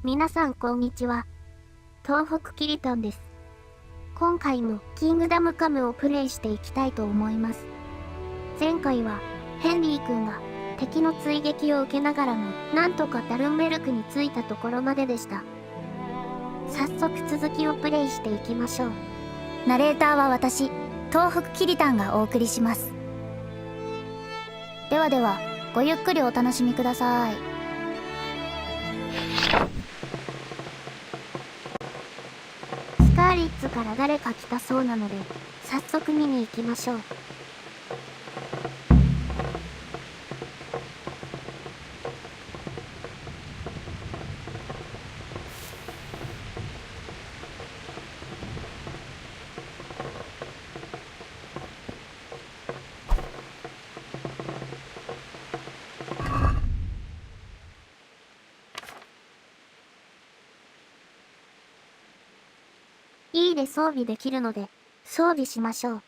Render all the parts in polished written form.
皆さんこんにちは。東北きりたんです。今回もキングダムカムをプレイしていきたいと思います。前回はヘンリー君が敵の追撃を受けながらもなんとかダルンベルクに着いたところまででした。早速続きをプレイしていきましょう。ナレーターは私、東北きりたんがお送りします。ではでは、ごゆっくりお楽しみください。スカーリッツから誰か来たそうなので、早速見に行きましょう。いいで装備できるので、装備しましょう。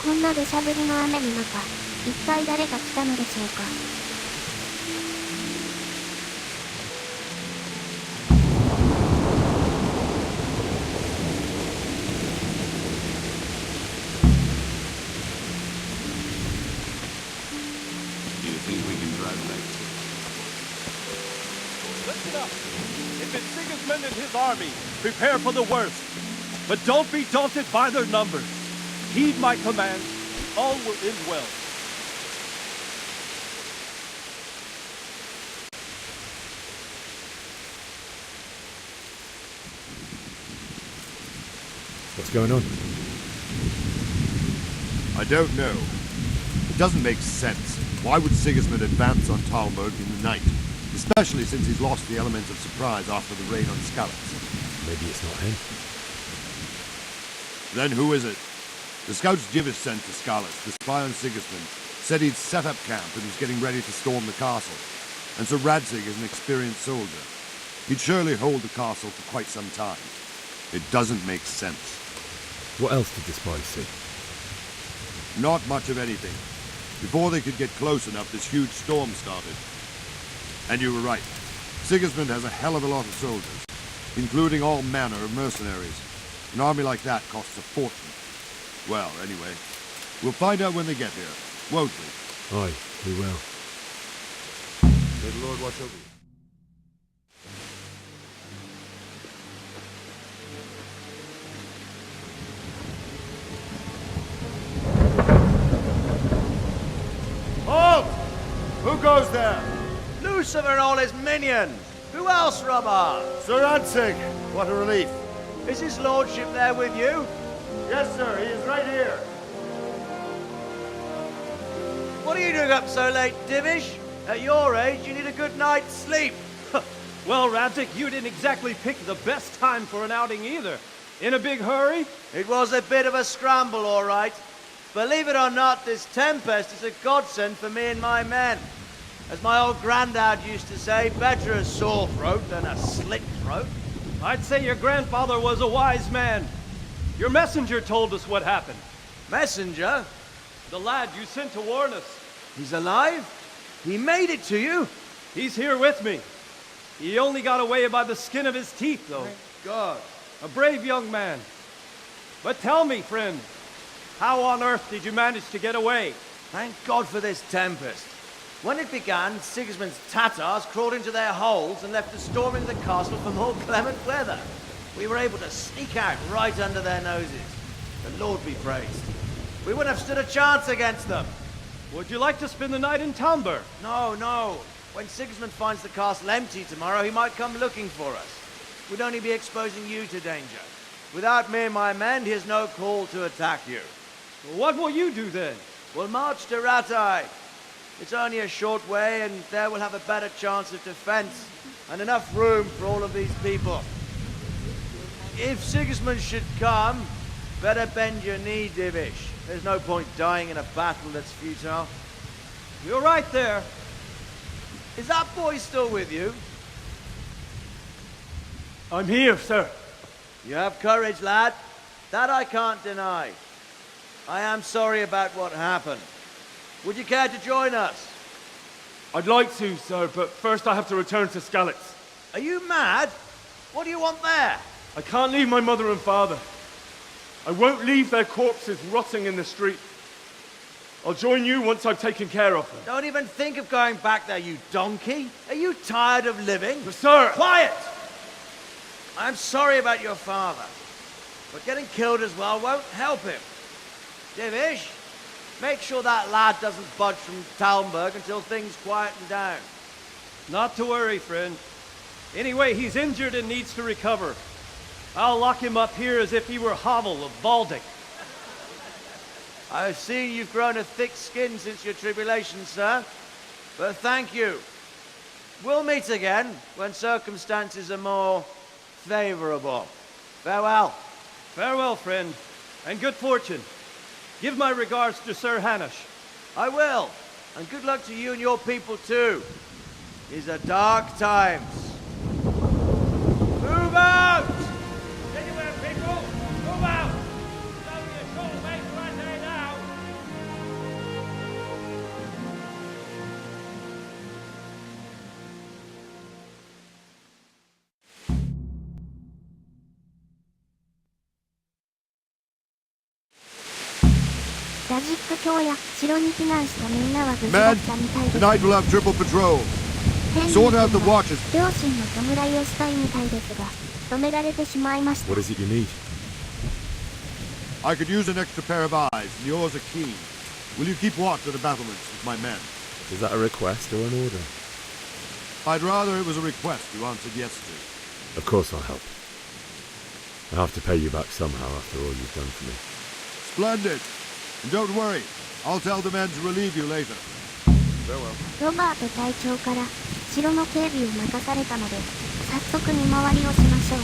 こんな土砂降りの雨の中、一体誰が来たのでしょうか。If it's Sigismund and his army, prepare for the worst. But don't be daunted by their numbers. Heed my command. All will end well. What's going on? I don't know. It doesn't make sense. Why would Sigismund advance on Talmud in the night? Especially since he's lost the element of surprise after the raid on Skalitz. Maybe it's not him. Then who is it? The scouts Jivis sent to Skalitz to spy on Sigismund said he'd set up camp and was getting ready to storm the castle. And so Radzig is an experienced soldier. He'd surely hold the castle for quite some time. It doesn't make sense. What else did the spies see? Not much of anything. Before they could get close enough, this huge storm started. And you were right. Sigismund has a hell of a lot of soldiers, including all manner of mercenaries. An army like that costs a fortune. Well, anyway, we'll find out when they get here, won't we? Aye, we will. May the Lord watch over you. Halt! Who goes there? Lucifer and all his minions! Who else, Robber? Sir Radzig! What a relief. Is his lordship there with you? Yes, sir, he is right here. What are you doing up so late, Divish? At your age, you need a good night's sleep. Well, Radzig, you didn't exactly pick the best time for an outing either. In a big hurry? It was a bit of a scramble, all right. Believe it or not, this tempest is a godsend for me and my men. As my old granddad used to say, better a sore throat than a slit throat. I'd say your grandfather was a wise man. Your messenger told us what happened. Messenger? The lad you sent to warn us. He's alive? He made it to you? He's here with me. He only got away by the skin of his teeth, though. Thank God. A brave young man. But tell me, friend, how on earth did you manage to get away? Thank God for this tempest. When it began, Sigismund's Tatars crawled into their holes and left us storming the castle for more clement weather. We were able to sneak out right under their noses. The Lord be praised. We wouldn't have stood a chance against them. Would you like to spend the night in Talmud? No. When Sigismund finds the castle empty tomorrow, he might come looking for us. We'd only be exposing you to danger. Without me and my men, he has no call to attack you. What will you do then? We'll march to Ratai. It's only a short way, and there we'll have a better chance of defense and enough room for all of these people. If Sigismund should come, better bend your knee, Divish. There's no point dying in a battle that's futile. You're right there. Is that boy still with you? I'm here, sir. You have courage, lad. That I can't deny. I am sorry about what happened. Would you care to join us? I'd like to, sir, but first I have to return to Skalitz. Are you mad? What do you want there? I can't leave my mother and father. I won't leave their corpses rotting in the street. I'll join you once I've taken care of them. Don't even think of going back there, you donkey. Are you tired of living? But sir! Quiet! I'm sorry about your father, but getting killed as well won't help him. Divish, make sure that lad doesn't budge from Talmberg until things quieten down. Not to worry, friend. Anyway, he's injured and needs to recover. I'll lock him up here as if he were Havel of Baldic. I've seen you've grown a thick skin since your tribulation, sir. But thank you. We'll meet again when circumstances are more favorable. Farewell. Farewell, friend, and good fortune. Give my regards to Sir Hanush. I will. And good luck to you and your people too. These are dark times. Move out! Anywhere, people! Move out! It's only a short way to right there now!ラジック卿や城に避難したみんなは無事だ Men, ったみたいです。 tonight we'll have triple patrol. ヘンリー Sort out the 君は watches. 両親の弔いをしたいみたいですが、止められてしまいました。 What is it you need? I could use an extra pair of eyes, and yours are keen. Will you keep watch at the battlements with my men? Is that a request or an order? I'd rather it was a request you answered yes to. Of course I'll help. I have to pay you back somehow after all you've done for me. Splendid. And don't worry, I'll tell the men to relieve you later. Farewell. ロバート隊長から城の警備を任されたので、早速見回りをしましょう。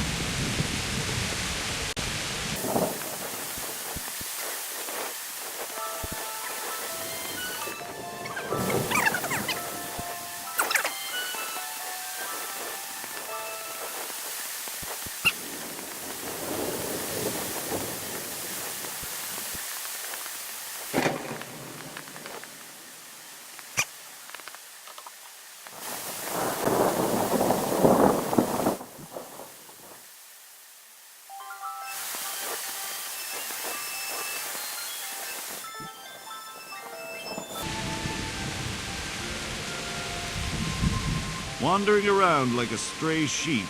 Wandering around like a stray sheep.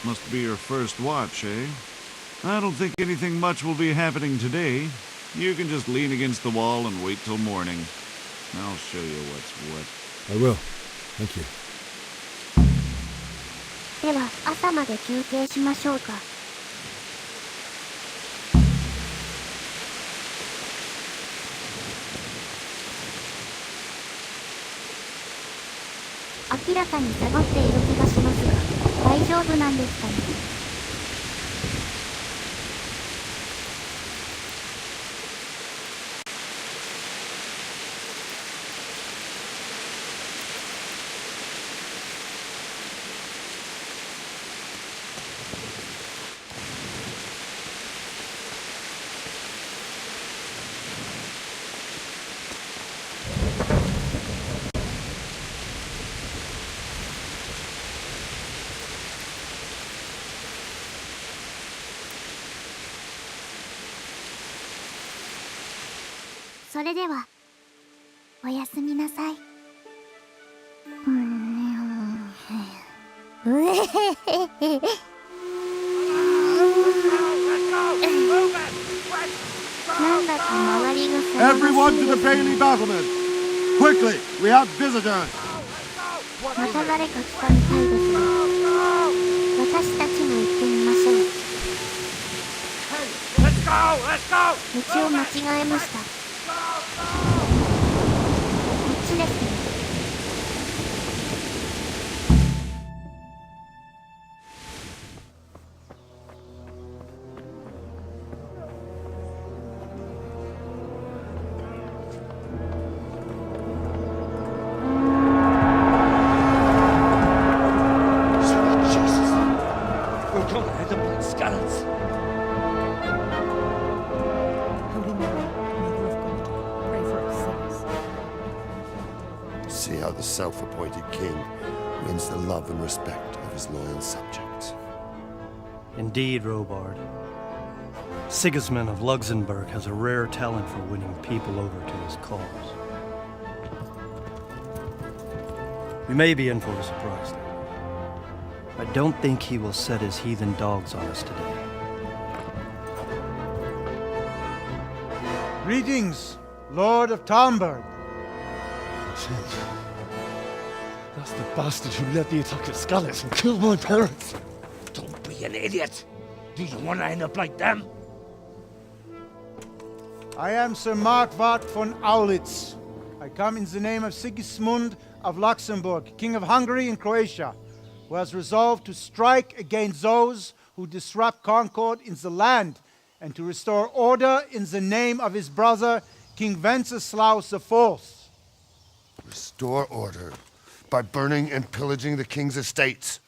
Must be your first watch, eh? I don't think anything much will be happening today. You can just lean against the wall and wait till morning. I'll show you what's what. I will. Thank you. では、朝まで休憩しましょうか。明らかにサボっている気がしますが、大丈夫なんですかね。それでは、おやすみなさい。なんだか周りが騒がしい Everyone to the Bailey battlement! Quickly, we have visitors! また誰か来たみたいですが、私たちも行ってみましょう。道を間違えました。こっちですね。see how the self-appointed king wins the love and respect of his loyal subjects. Indeed, Robard. Sigismund of Luxembourg has a rare talent for winning people over to his cause. We may be in for a surprise, though. I don't think he will set his heathen dogs on us today. Greetings, Lord of Talmberg. That's the bastard who led the attack at Scarlet and killed my parents. Don't be an idiot. Do you want to end up like them? I am Sir Markwart von Aulitz. I come in the name of Sigismund of Luxembourg, King of Hungary and Croatia, who has resolved to strike against those who disrupt concord in the land and to restore order in the name of his brother, King Wenceslaus IV. Restore order by burning and pillaging the king's estates.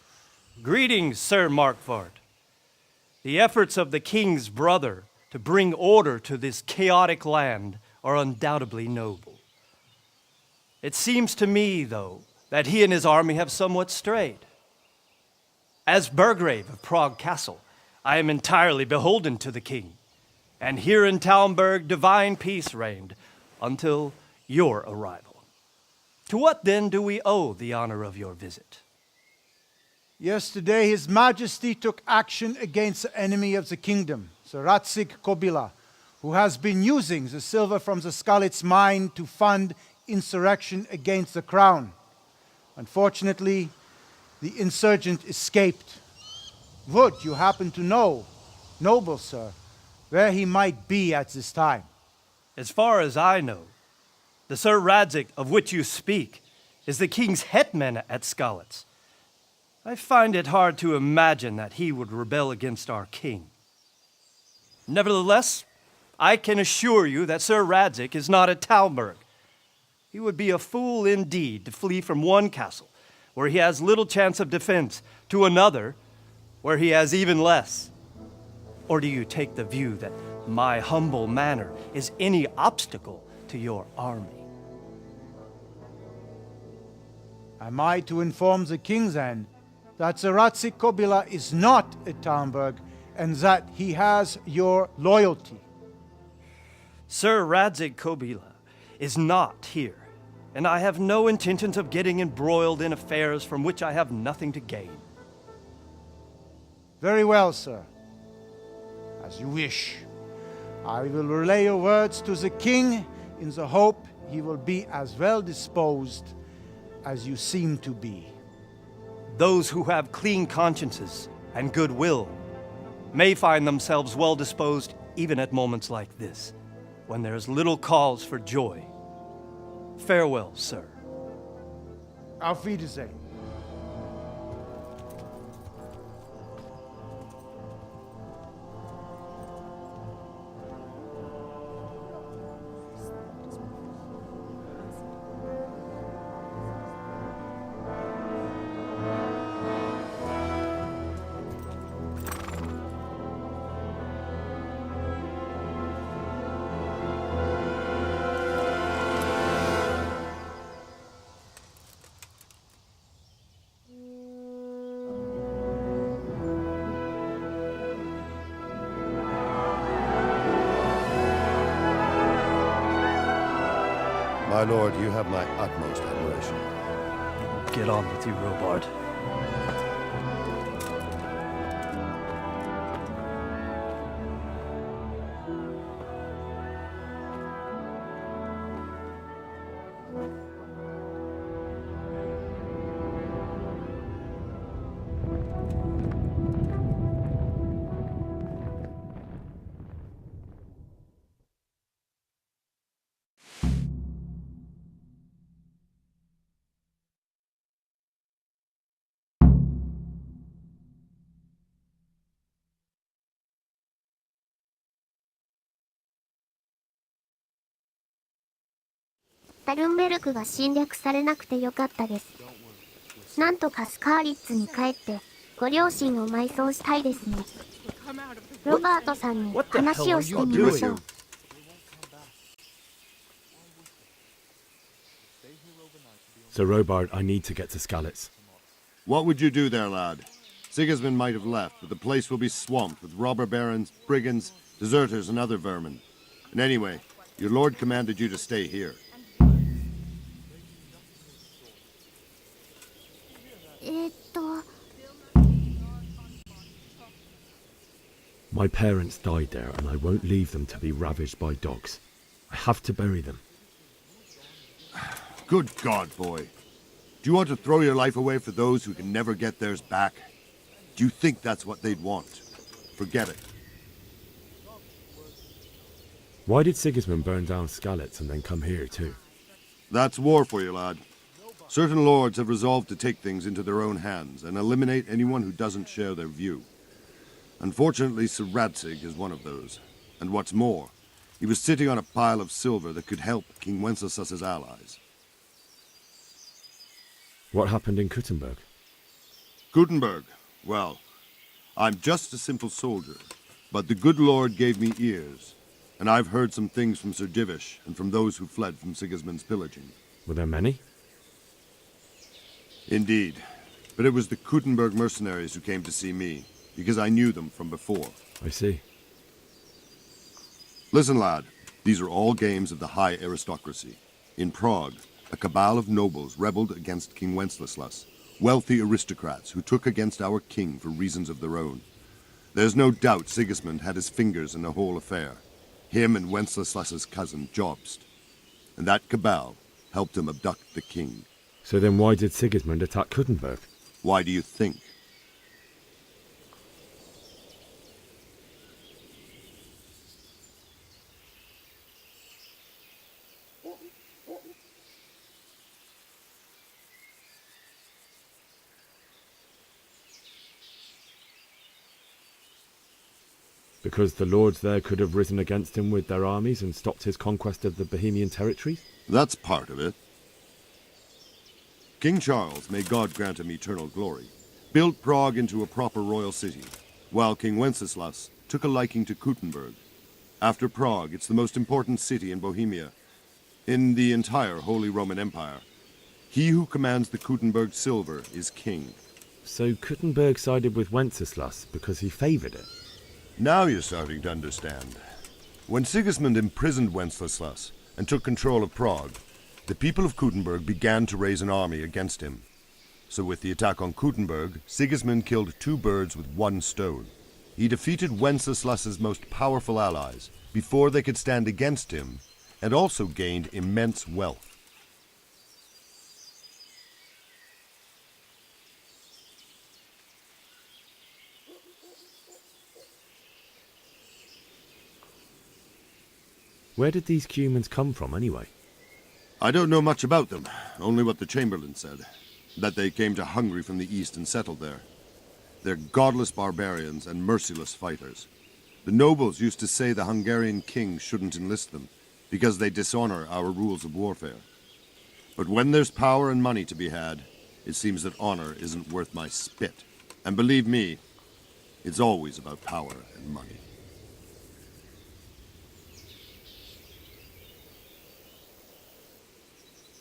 Greetings, Sir Markwart. The efforts of the king's brother to bring order to this chaotic land are undoubtedly noble. It seems to me, though, that he and his army have somewhat strayed. As Burgrave of Prague Castle, I am entirely beholden to the king, and here in Talmberg divine peace reigned until your arrival. To what then do we owe the honor of your visit? Yesterday, His Majesty took action against the enemy of the kingdom, Sir Radzig Kobyla, who has been using the silver from the Skalitz mine to fund insurrection against the crown. Unfortunately, the insurgent escaped. Would you happen to know, noble sir, where he might be at this time? As far as I know, the Sir Radzig of which you speak is the king's hetman at Skalitz. I find it hard to imagine that he would rebel against our king. Nevertheless, I can assure you that Sir Radzig is not at Talmberg. He would be a fool indeed to flee from one castle, where he has little chance of defense, to another, where he has even less. Or do you take the view that my humble manner is any obstacle to your army? Am I to inform the king then that Sir Radzig Kobyla is not at Talmberg and that he has your loyalty? Sir Radzig Kobyla is not here, and I have no intentions of getting embroiled in affairs from which I have nothing to gain. Very well, sir. As you wish. I will relay your words to the king in the hope he will be as well disposed as you seem to be. Those who have clean consciences and goodwill may find themselves well disposed even at moments like this, when there is little cause for joy. Farewell, sir. Auf Wiedersehen. My lord, you have my utmost admiration. Get on with you, Robard.タルンベルクが侵略されなくてよかったです。なんとかスカーリッツに帰ってご両親を埋葬したいですね。ロバートさんに話をしてみましょう。Sir Robard, I need to get to Skalitz. What would you do there, lad? Sigismund might have left, but the place will be swamped with robber barons, brigands, deserters, and other vermin. And anyway, your lord commanded you to stay here. えーっと My parents died there, and I won't leave them to be ravaged by dogs. I have to bury them. Good God, boy. Do you want to throw your life away for those who can never get theirs back? Do you think that's what they'd want? Forget it. Why did Sigismund burn down Skalitz and then come here too? That's war for you, lad. Certain lords have resolved to take things into their own hands and eliminate anyone who doesn't share their view. Unfortunately, Sir Radzig is one of those. And what's more, he was sitting on a pile of silver that could help King Wenceslas's allies. What happened in Kuttenberg? Gutenberg, well, I'm just a simple soldier, but the good Lord gave me ears, and I've heard some things from Sir Divish and from those who fled from Sigismund's pillaging. Were there many? Indeed, but it was the Kuttenberg mercenaries who came to see me, because I knew them from before. I see. Listen, lad, these are all games of the high aristocracy. In Prague, a cabal of nobles rebelled against King Wenceslas, wealthy aristocrats who took against our king for reasons of their own. There's no doubt Sigismund had his fingers in the whole affair. Him and Wenceslas's cousin, Jobst. And that cabal helped him abduct the king. So then why did Sigismund attack Kuttenberg? Why do you think? Because the lords there could have risen against him with their armies and stopped his conquest of the Bohemian territories? That's part of it. King Charles, may God grant him eternal glory, built Prague into a proper royal city, while King Wenceslas took a liking to Kuttenberg. After Prague, it's the most important city in Bohemia, in the entire Holy Roman Empire. He who commands the Kuttenberg silver is king. So Kuttenberg sided with Wenceslas because he favoured it? Now you're starting to understand. When Sigismund imprisoned Wenceslas and took control of Prague, the people of Kuttenberg began to raise an army against him. So with the attack on Kuttenberg, Sigismund killed two birds with one stone. He defeated Wenceslas's most powerful allies before they could stand against him, and also gained immense wealth. Where did these Cumans come from anyway? I don't know much about them, only what the Chamberlain said, that they came to Hungary from the east and settled there. They're godless barbarians and merciless fighters. The nobles used to say the Hungarian king shouldn't enlist them, because they dishonor our rules of warfare. But when there's power and money to be had, it seems that honor isn't worth my spit. And believe me, it's always about power and money.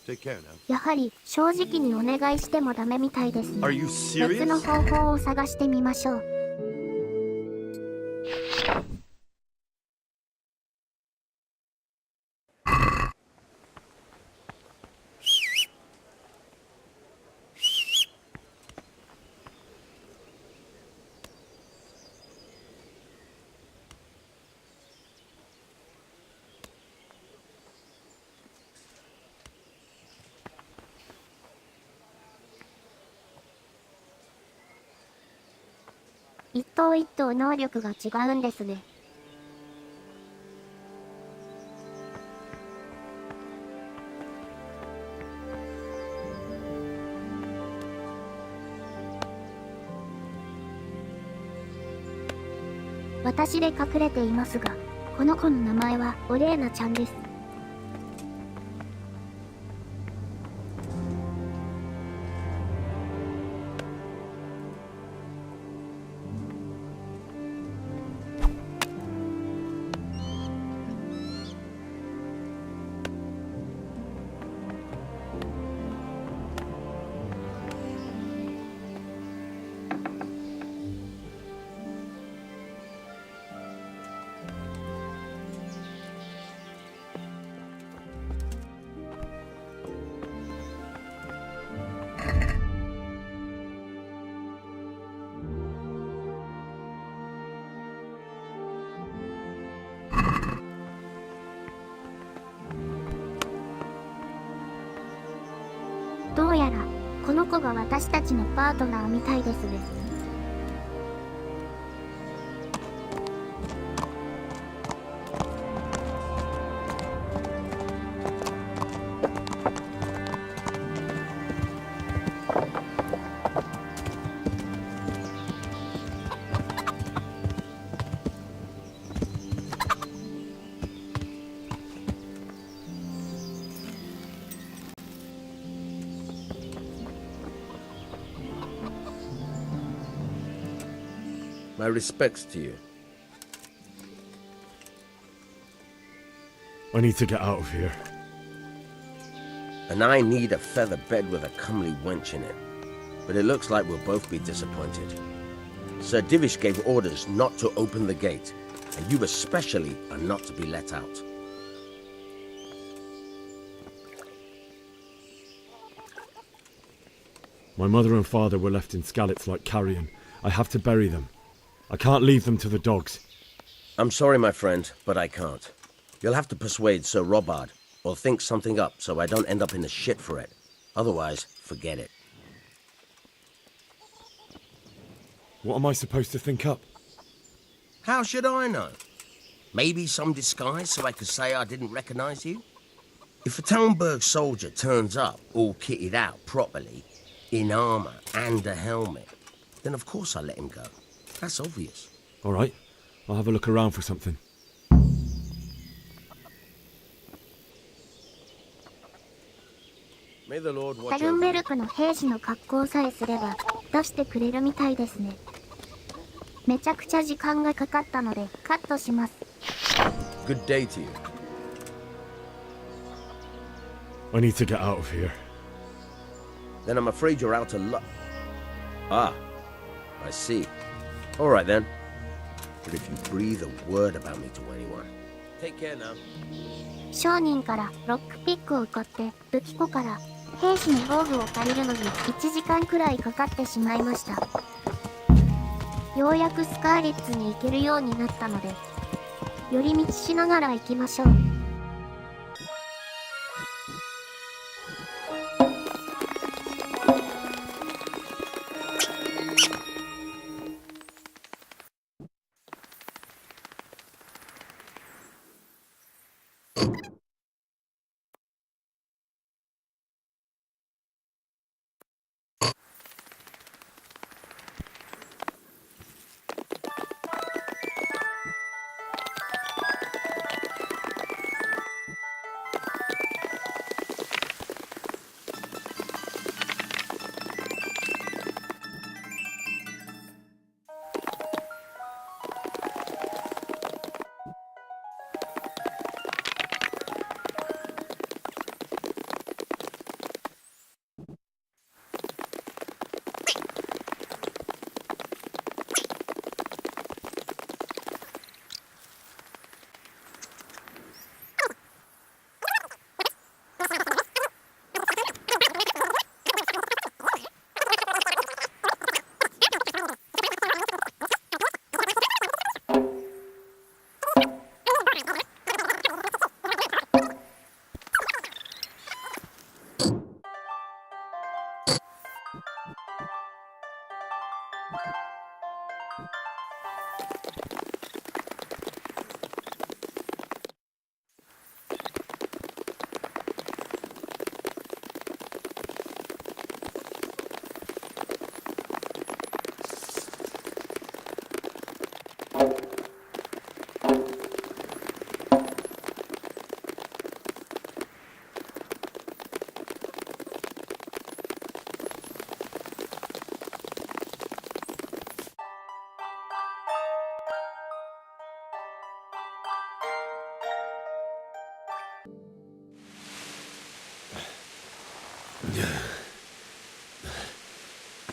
Take care now. やはり正直にお願いしてもダメみたいですね。 Are you 別の serious? 方法を探してみましょう。一頭一頭能力が違うんですね。私で隠れていますが、この子の名前はオレーナちゃんです。どうやらこの子が私たちのパートナーみたいですね。My respects to you. I need to get out of here. And I need a feather bed with a comely wench in it. But it looks like we'll both be disappointed. Sir Divish gave orders not to open the gate, and you especially are not to be let out. My mother and father were left in Skalitz like carrion. I have to bury them. I can't leave them to the dogs. I'm sorry, my friend, but I can't. You'll have to persuade Sir Robard, or think something up so I don't end up in the shit for it. Otherwise, forget it. What am I supposed to think up? How should I know? Maybe some disguise so I could say I didn't recognize you? If a Talmberg soldier turns up all kitted out properly, in armor and a helmet, then of course I'll let him go. That's obvious. All right, I'll have a look around for something. May the Lord タ watch ルン over ベ you. ルクの兵士の格好さえすれば出してくれるみたいですね。めちゃくちゃ時間がかかったのでカットします。Good day to you. I need to get out of here. Then I'm afraid you're out of luck. Ah, I see. All right then. But if you breathe a word about me to anyone, take care now. 商人からロックピックを買って武器庫から兵士の防具を借りるのに1時間くらいかかってしまいました。ようやくスカーレッツに行けるようになったので寄り道しながら行きましょう。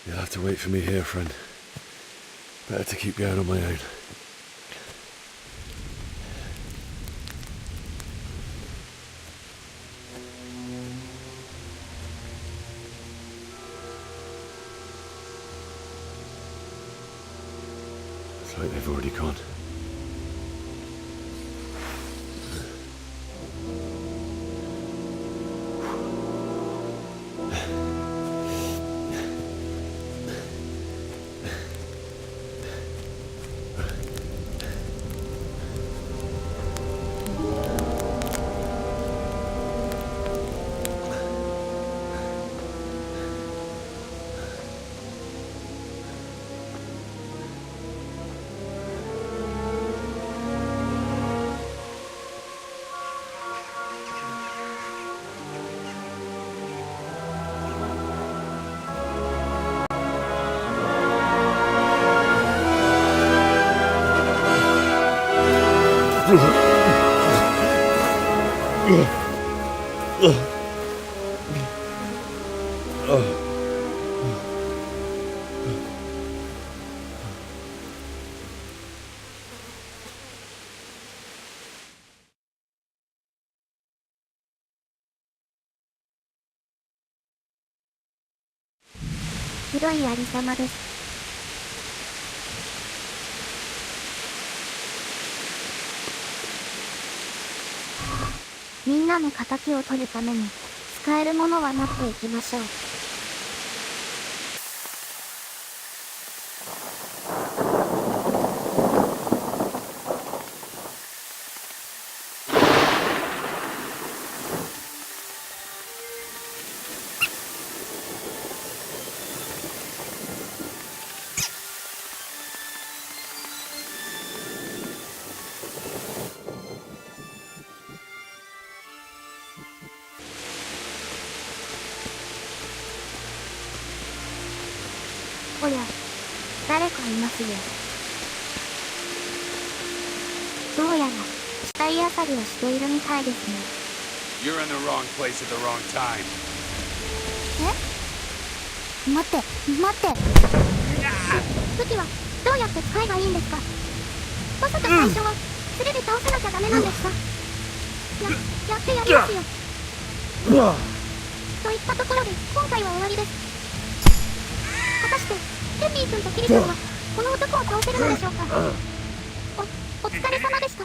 You'll have to wait for me here, friend. Better to keep going on my own. It's like they've already gone. ひどいありさまです。みんなの仇を取るために使えるものは持っていきましょう。おや、誰かいますよ。どうやら死体漁りをしているみたいですね。You're in the wrong place at the wrong time. え？待って。武器はどうやって使えばいいんですか？まさか最初は素手で倒さなきゃダメなんですか？やってやりますよ。といったところで今回は終わりです。果たしてヘンリー君とキリ君はこの男を倒せるのでしょうか。お疲れ様でした。